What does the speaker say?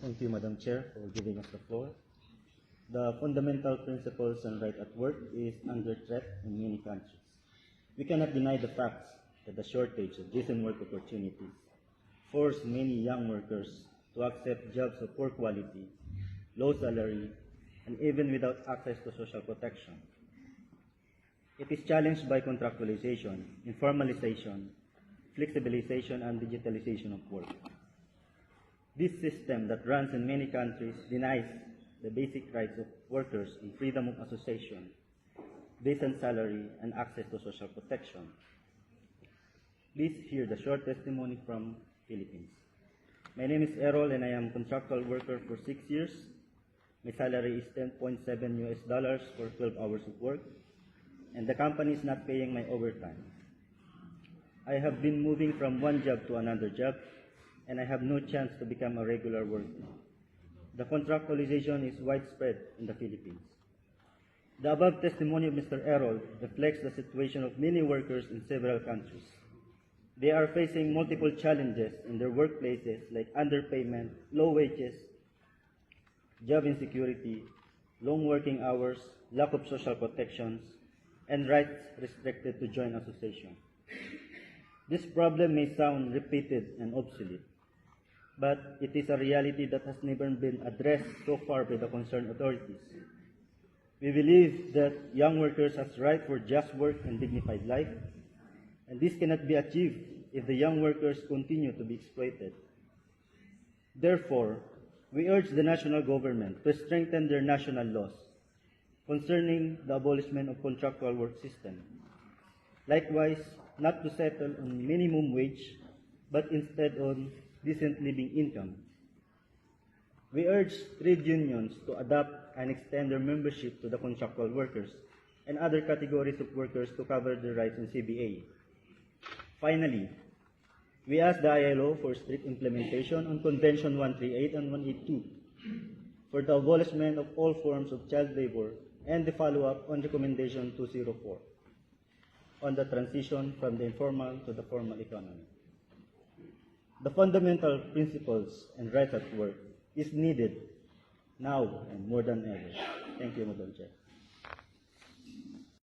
Thank you, Madam Chair, for giving us the floor. The fundamental principles and right at work is under threat in many countries. We cannot deny the facts that the shortage of decent work opportunities force many young workers to accept jobs of poor quality, low salary, and even without access to social protection. It is challenged by contractualization, informalization, flexibilization, and digitalization of work. This system that runs in many countries denies the basic rights of workers in freedom of association, decent salary, and access to social protection. Please hear the short testimony from Philippines. My name is Errol and I am a contractual worker for 6 years. My salary is $10.7 for 12 hours of work, and the company is not paying my overtime. I have been moving from one job to another job, and I have no chance to become a regular worker. The contractualization is widespread in the Philippines. The above testimony of Mr. Errol reflects the situation of many workers in several countries. They are facing multiple challenges in their workplaces like underpayment, low wages, job insecurity, long working hours, lack of social protections, and rights restricted to join association. This problem may sound repeated and obsolete, but it is a reality that has never been addressed so far by the concerned authorities. We believe that young workers have right for just work and dignified life, and this cannot be achieved if the young workers continue to be exploited. Therefore, we urge the national government to strengthen their national laws concerning the abolishment of contractual work system. Likewise, not to settle on minimum wage, but instead on decent living income. We urge trade unions to adopt and extend their membership to the contractual workers and other categories of workers to cover their rights in CBA. Finally, we ask the ILO for strict implementation on Convention 138 and 182 for the abolishment of all forms of child labor and the follow-up on Recommendation 204 on the transition from the informal to the formal economy. The fundamental principles and rights at work is needed now and more than ever. Thank you, Madam Chair.